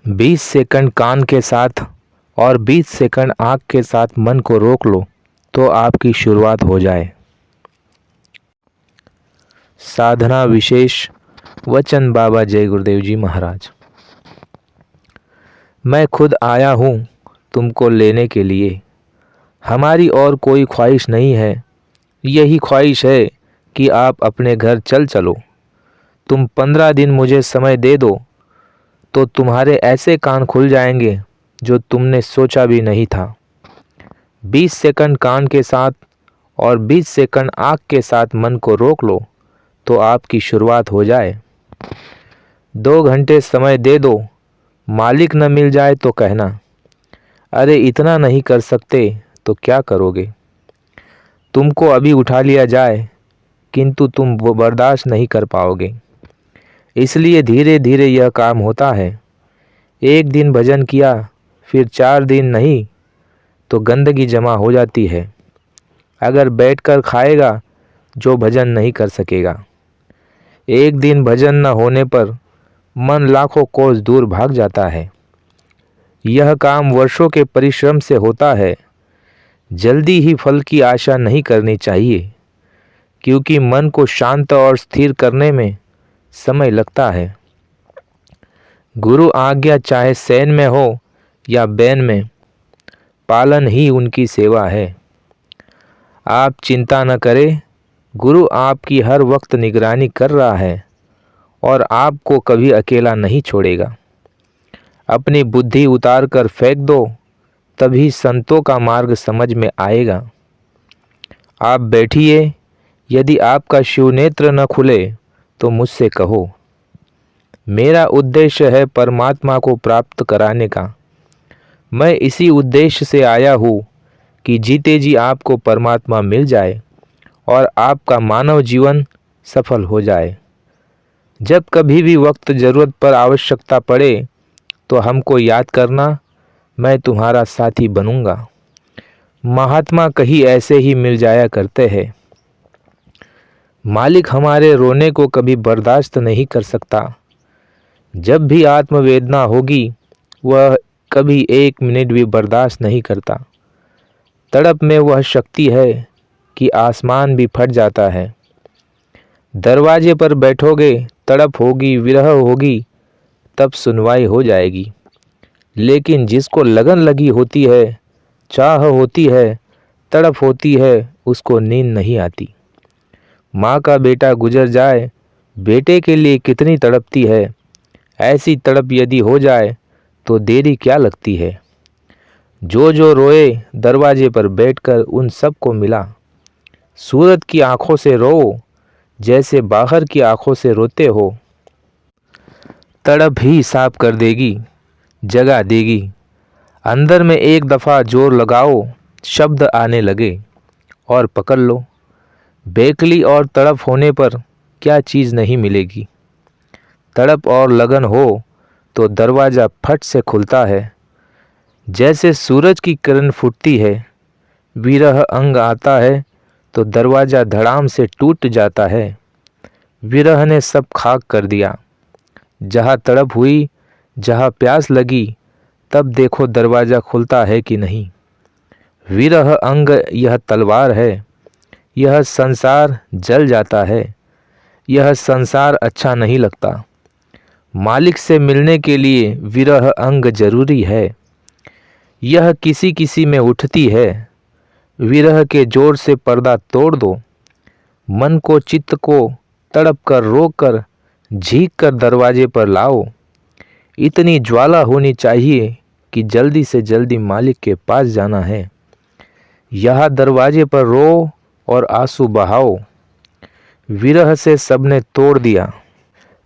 20 second कान के साथ और 20 सेकंड आँख के साथ मन को रोक लो तो आपकी शुरुआत हो जाए। साधना विशेष वचन बाबा जय गुरुदेव जी महाराज। मैं खुद आया हूँ तुमको लेने के लिए, हमारी और कोई ख्वाहिश नहीं है, यही ख्वाहिश है कि आप अपने घर चलो। तुम 15 दिन मुझे समय दे दो तो तुम्हारे ऐसे कान खुल जाएंगे जो तुमने सोचा भी नहीं था। 20 सेकंड कान के साथ और 20 सेकंड आँख के साथ मन को रोक लो तो आपकी शुरुआत हो जाए। 2 घंटे समय दे दो, मालिक न मिल जाए तो कहना, अरे इतना नहीं कर सकते तो क्या करोगे। तुमको अभी उठा लिया जाए किंतु तुम वो बर्दाश्त नहीं कर पाओगे, इसलिए धीरे धीरे यह काम होता है। एक दिन भजन किया फिर 4 दिन नहीं तो गंदगी जमा हो जाती है। अगर बैठकर खाएगा जो भजन नहीं कर सकेगा। एक दिन भजन न होने पर मन लाखों कोस दूर भाग जाता है। यह काम वर्षों के परिश्रम से होता है। जल्दी ही फल की आशा नहीं करनी चाहिए, क्योंकि मन को शांत और स्थिर करने में समय लगता है। गुरु आज्ञा चाहे सैन में हो या बैन में, पालन ही उनकी सेवा है। आप चिंता न करें, गुरु आपकी हर वक्त निगरानी कर रहा है और आपको कभी अकेला नहीं छोड़ेगा। अपनी बुद्धि उतार कर फेंक दो, तभी संतों का मार्ग समझ में आएगा। आप बैठिए, यदि आपका शिव नेत्र न खुले तो मुझसे कहो। मेरा उद्देश्य है परमात्मा को प्राप्त कराने का। मैं इसी उद्देश्य से आया हूँ कि जीते जी आपको परमात्मा मिल जाए और आपका मानव जीवन सफल हो जाए। जब कभी भी वक्त ज़रूरत पर आवश्यकता पड़े तो हमको याद करना, मैं तुम्हारा साथी बनूंगा। महात्मा कहीं ऐसे ही मिल जाया करते हैं। मालिक हमारे रोने को कभी बर्दाश्त नहीं कर सकता। जब भी आत्मवेदना होगी वह कभी 1 मिनट भी बर्दाश्त नहीं करता। तड़प में वह शक्ति है कि आसमान भी फट जाता है। दरवाजे पर बैठोगे, तड़प होगी, विरह होगी, तब सुनवाई हो जाएगी। लेकिन जिसको लगन लगी होती है, चाह होती है, तड़प होती है, उसको नींद नहीं आती। माँ का बेटा गुजर जाए, बेटे के लिए कितनी तड़पती है। ऐसी तड़प यदि हो जाए तो देरी क्या लगती है। जो रोए दरवाजे पर बैठकर उन सब को मिला। सूरत की आंखों से रो, जैसे बाहर की आंखों से रोते हो। तड़प ही साफ कर देगी, जगा देगी। अंदर में एक दफ़ा जोर लगाओ, शब्द आने लगे और पकड़ लो। बेकली और तड़प होने पर क्या चीज़ नहीं मिलेगी। तड़प और लगन हो तो दरवाज़ा फट से खुलता है। जैसे सूरज की किरण फूटती है, विरह अंग आता है तो दरवाज़ा धड़ाम से टूट जाता है। विरह ने सब खाक कर दिया। जहाँ तड़प हुई, जहाँ प्यास लगी, तब देखो दरवाज़ा खुलता है कि नहीं। विरह अंग यह तलवार है। यह संसार जल जाता है। यह संसार अच्छा नहीं लगता। मालिक से मिलने के लिए विरह अंग जरूरी है। यह किसी किसी में उठती है। विरह के जोर से पर्दा तोड़ दो। मन को, चित्त को तड़प कर, रोक कर, झीक कर दरवाजे पर लाओ। इतनी ज्वाला होनी चाहिए कि जल्दी से जल्दी मालिक के पास जाना है। यहाँ दरवाजे पर रो और आंसू बहाओ। विरह से सबने तोड़ दिया।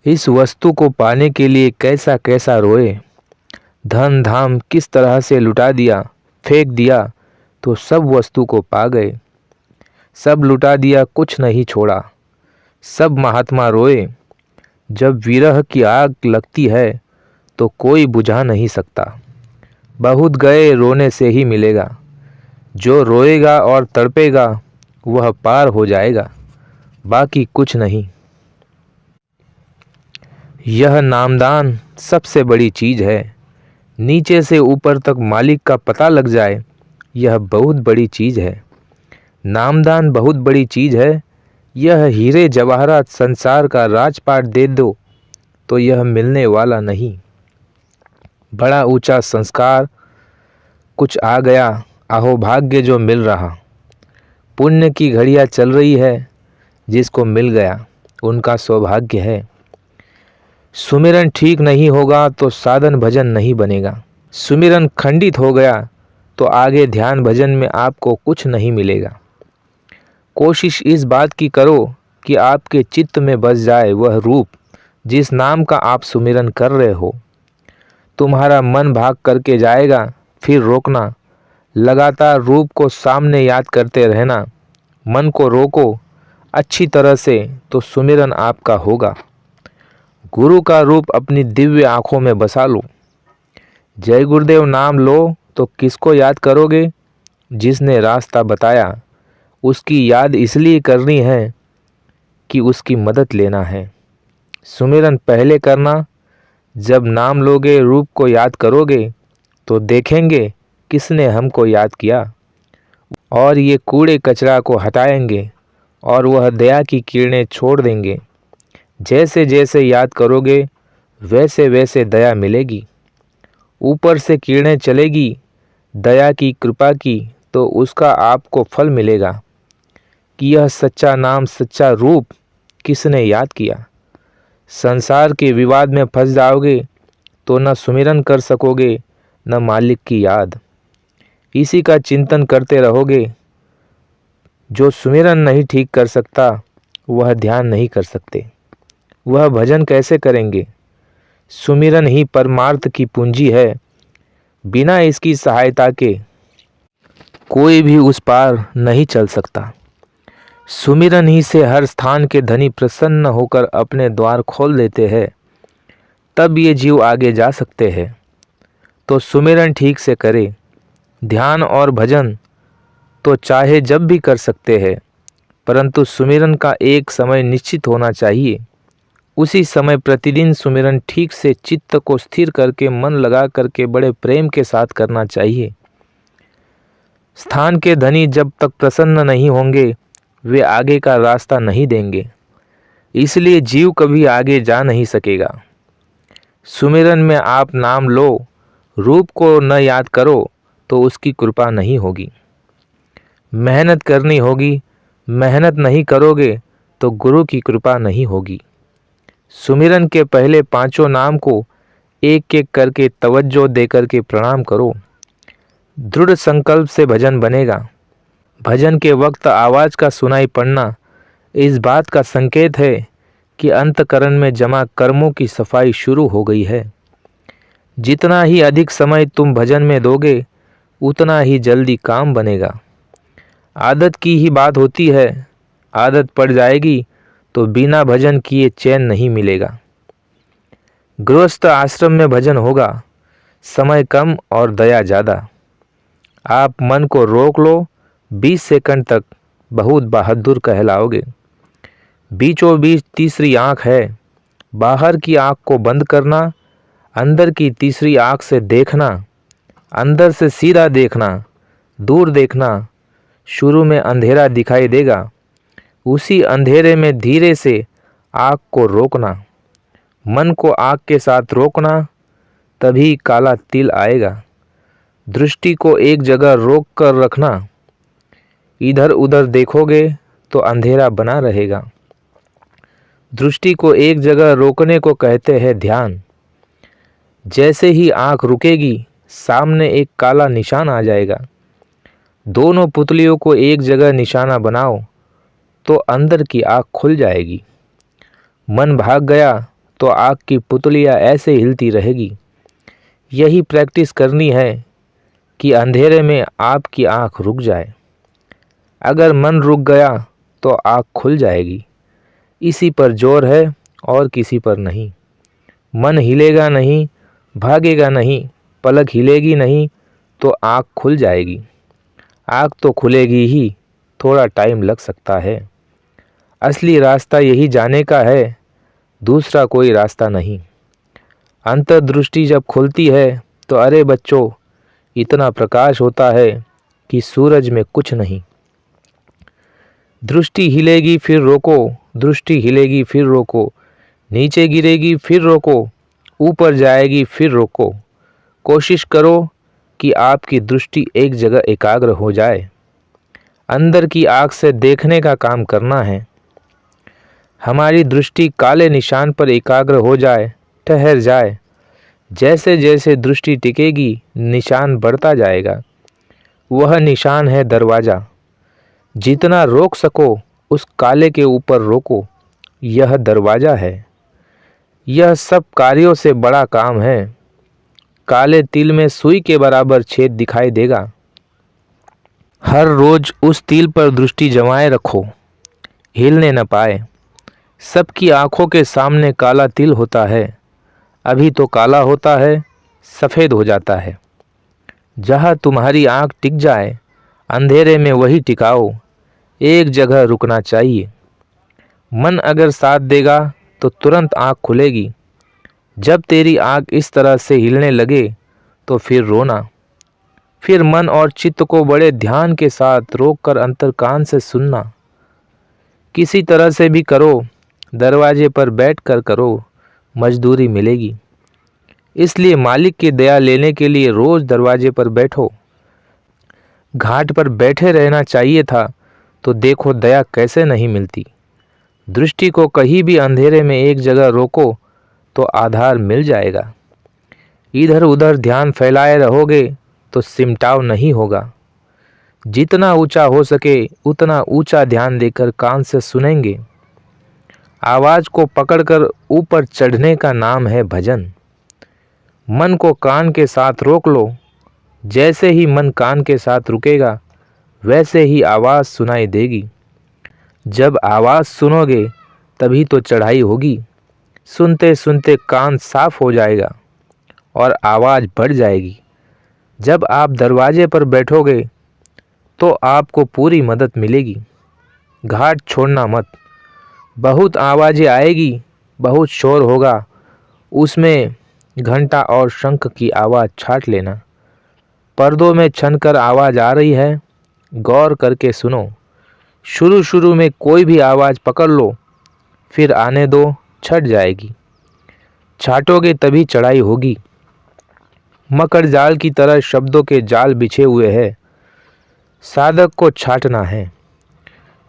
इस वस्तु को पाने के लिए कैसा कैसा रोए। धन धाम किस तरह से लुटा दिया, फेंक दिया तो सब वस्तु को पा गए। सब लुटा दिया, कुछ नहीं छोड़ा। सब महात्मा रोए। जब विरह की आग लगती है तो कोई बुझा नहीं सकता। बहुत गए, रोने से ही मिलेगा। जो रोएगा और तड़पेगा वह पार हो जाएगा, बाकी कुछ नहीं। यह नामदान सबसे बड़ी चीज़ है। नीचे से ऊपर तक मालिक का पता लग जाए, यह बहुत बड़ी चीज़ है। नामदान बहुत बड़ी चीज़ है। यह हीरे जवाहरात संसार का राजपाट दे दो तो यह मिलने वाला नहीं। बड़ा ऊंचा संस्कार कुछ आ गया, आहो भाग्य जो मिल रहा। पुण्य की घड़ियाँ चल रही है, जिसको मिल गया उनका सौभाग्य है। सुमिरन ठीक नहीं होगा तो साधन भजन नहीं बनेगा। सुमिरन खंडित हो गया तो आगे ध्यान भजन में आपको कुछ नहीं मिलेगा। कोशिश इस बात की करो कि आपके चित्त में बस जाए वह रूप जिस नाम का आप सुमिरन कर रहे हो। तुम्हारा मन भाग करके जाएगा, फिर रोकना। लगातार रूप को सामने याद करते रहना। मन को रोको अच्छी तरह से तो सुमिरन आपका होगा। गुरु का रूप अपनी दिव्य आँखों में बसा लो। जय गुरुदेव नाम लो तो किसको याद करोगे? जिसने रास्ता बताया। उसकी याद इसलिए करनी है कि उसकी मदद लेना है। सुमिरन पहले करना, जब नाम लोगे रूप को याद करोगे तो देखेंगे किसने हमको याद किया, और ये कूड़े कचरा को हटाएंगे और वह दया की किरणें छोड़ देंगे। जैसे जैसे याद करोगे वैसे वैसे दया मिलेगी। ऊपर से किरणें चलेगी दया की कृपा की, तो उसका आपको फल मिलेगा कि यह सच्चा नाम सच्चा रूप किसने याद किया। संसार के विवाद में फंस जाओगे तो न सुमिरन कर सकोगे न मालिक की याद। इसी का चिंतन करते रहोगे। जो सुमिरन नहीं ठीक कर सकता वह ध्यान नहीं कर सकते, वह भजन कैसे करेंगे? सुमिरन ही परमार्थ की पूंजी है। बिना इसकी सहायता के कोई भी उस पार नहीं चल सकता। सुमिरन ही से हर स्थान के धनी प्रसन्न होकर अपने द्वार खोल देते हैं, तब ये जीव आगे जा सकते हैं। तो सुमिरन ठीक से करे। ध्यान और भजन तो चाहे जब भी कर सकते हैं, परंतु सुमिरन का एक समय निश्चित होना चाहिए। उसी समय प्रतिदिन सुमिरन ठीक से चित्त को स्थिर करके मन लगा करके बड़े प्रेम के साथ करना चाहिए। स्थान के धनी जब तक प्रसन्न नहीं होंगे वे आगे का रास्ता नहीं देंगे, इसलिए जीव कभी आगे जा नहीं सकेगा। सुमिरन में आप नाम लो, रूप को न याद करो तो उसकी कृपा नहीं होगी। मेहनत करनी होगी, मेहनत नहीं करोगे तो गुरु की कृपा नहीं होगी। सुमिरन के पहले पांचों नाम को एक एक करके तवज्जो देकर के प्रणाम करो। दृढ़ संकल्प से भजन बनेगा। भजन के वक्त आवाज़ का सुनाई पड़ना इस बात का संकेत है कि अंतकरण में जमा कर्मों की सफाई शुरू हो गई है। जितना ही अधिक समय तुम भजन में दोगे उतना ही जल्दी काम बनेगा। आदत की ही बात होती है। आदत पड़ जाएगी तो बिना भजन किए चैन नहीं मिलेगा। गृहस्थ आश्रम में भजन होगा, समय कम और दया ज़्यादा। आप मन को रोक लो, 20 सेकंड तक बहुत बहादुर कहलाओगे। बीचों बीच तीसरी आँख है। बाहर की आँख को बंद करना, अंदर की तीसरी आँख से देखना। अंदर से सीधा देखना, दूर देखना। शुरू में अंधेरा दिखाई देगा, उसी अंधेरे में धीरे से आँख को रोकना। मन को आँख के साथ रोकना, तभी काला तिल आएगा। दृष्टि को एक जगह रोक कर रखना। इधर उधर देखोगे तो अंधेरा बना रहेगा। दृष्टि को एक जगह रोकने को कहते हैं ध्यान। जैसे ही आँख रुकेगी सामने एक काला निशान आ जाएगा। दोनों पुतलियों को एक जगह निशाना बनाओ तो अंदर की आँख खुल जाएगी। मन भाग गया तो आँख की पुतलियाँ ऐसे हिलती रहेगी। यही प्रैक्टिस करनी है कि अंधेरे में आपकी आँख रुक जाए। अगर मन रुक गया तो आँख खुल जाएगी। इसी पर जोर है और किसी पर नहीं। मन हिलेगा नहीं, भागेगा नहीं, पलक हिलेगी नहीं तो आँख खुल जाएगी। आँख तो खुलेगी ही, थोड़ा टाइम लग सकता है। असली रास्ता यही जाने का है, दूसरा कोई रास्ता नहीं। अंतर्दृष्टि जब खुलती है तो अरे बच्चों, इतना प्रकाश होता है कि सूरज में कुछ नहीं। दृष्टि हिलेगी फिर रोको, दृष्टि हिलेगी फिर रोको, नीचे गिरेगी फिर रोको, ऊपर जाएगी फिर रोको। कोशिश करो कि आपकी दृष्टि एक जगह एकाग्र हो जाए। अंदर की आँख से देखने का काम करना है। हमारी दृष्टि काले निशान पर एकाग्र हो जाए, ठहर जाए। जैसे जैसे दृष्टि टिकेगी निशान बढ़ता जाएगा। वह निशान है दरवाज़ा। जितना रोक सको उस काले के ऊपर रोको। यह दरवाज़ा है। यह सब कार्यों से बड़ा काम है। काले तिल में सुई के बराबर छेद दिखाई देगा। हर रोज उस तिल पर दृष्टि जमाए रखो, हिलने न पाए। सबकी आंखों के सामने काला तिल होता है। अभी तो काला होता है, सफ़ेद हो जाता है। जहाँ तुम्हारी आंख टिक जाए अंधेरे में वही टिकाओ। एक जगह रुकना चाहिए। मन अगर साथ देगा तो तुरंत आंख खुलेगी। जब तेरी आंख इस तरह से हिलने लगे तो फिर रोना। फिर मन और चित्त को बड़े ध्यान के साथ रोककर अंतर कान से सुनना। किसी तरह से भी करो, दरवाजे पर बैठकर करो, मजदूरी मिलेगी। इसलिए मालिक की दया लेने के लिए रोज़ दरवाजे पर बैठो। घाट पर बैठे रहना चाहिए था, तो देखो दया कैसे नहीं मिलती। दृष्टि को कहीं भी अंधेरे में एक जगह रोको तो आधार मिल जाएगा। इधर उधर ध्यान फैलाए रहोगे तो सिमटाव नहीं होगा। जितना ऊंचा हो सके उतना ऊंचा ध्यान देकर कान से सुनेंगे। आवाज़ को पकड़कर ऊपर चढ़ने का नाम है भजन। मन को कान के साथ रोक लो। जैसे ही मन कान के साथ रुकेगा वैसे ही आवाज़ सुनाई देगी। जब आवाज़ सुनोगे तभी तो चढ़ाई होगी। सुनते सुनते कान साफ हो जाएगा और आवाज़ बढ़ जाएगी। जब आप दरवाजे पर बैठोगे तो आपको पूरी मदद मिलेगी। घाट छोड़ना मत। बहुत आवाज़ें आएगी, बहुत शोर होगा, उसमें घंटा और शंख की आवाज़ छाट लेना। पर्दों में छनकर आवाज़ आ रही है, गौर करके सुनो। शुरू शुरू में कोई भी आवाज़ पकड़ लो, फिर आने दो, छट जाएगी। छाटोगे तभी चढ़ाई होगी। मकर जाल की तरह शब्दों के जाल बिछे हुए हैं। साधक को छाटना है।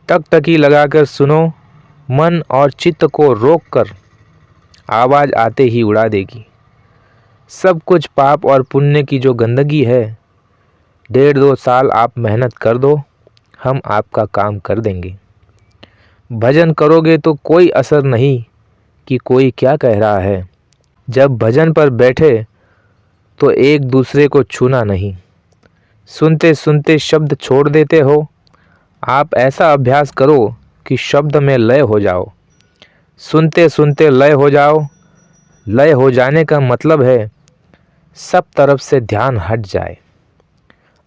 टकटकी लगाकर सुनो। मन और चित्त को रोककर आवाज़ आते ही उड़ा देगी। सब कुछ पाप और पुण्य की जो गंदगी है। 1.5-2 साल आप मेहनत कर दो, हम आपका काम कर देंगे। भजन करोगे तो कोई असर नहीं कि कोई क्या कह रहा है। जब भजन पर बैठे तो एक दूसरे को छूना नहीं। सुनते सुनते शब्द छोड़ देते हो। आप ऐसा अभ्यास करो कि शब्द में लय हो जाओ। सुनते सुनते लय हो जाओ। लय हो जाने का मतलब है सब तरफ से ध्यान हट जाए।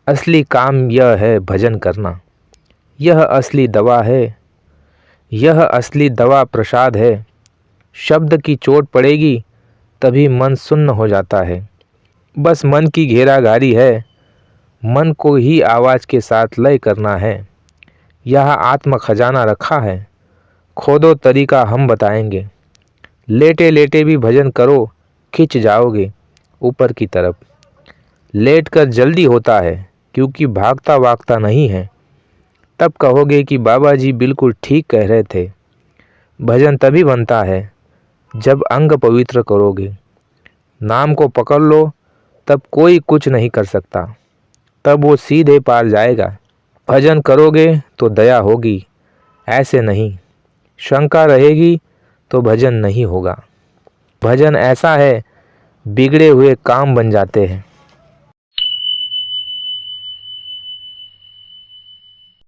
असली काम यह है भजन करना। यह असली दवा है। यह असली दवा प्रसाद है। शब्द की चोट पड़ेगी तभी मन सुन्न हो जाता है। बस मन की घेराघारी है। मन को ही आवाज़ के साथ लय करना है। यहाँ आत्म खजाना रखा है। खोदो तरीका हम बताएंगे। लेटे लेटे भी भजन करो, खिंच जाओगे ऊपर की तरफ। लेटकर जल्दी होता है क्योंकि भागता वागता नहीं है। तब कहोगे कि बाबा जी बिल्कुल ठीक कह रहे थे। भजन तभी बनता है जब अंग पवित्र करोगे। नाम को पकड़ लो, तब कोई कुछ नहीं कर सकता। तब वो सीधे पार जाएगा। भजन करोगे तो दया होगी, ऐसे नहीं। शंका रहेगी तो भजन नहीं होगा। भजन ऐसा है बिगड़े हुए काम बन जाते हैं।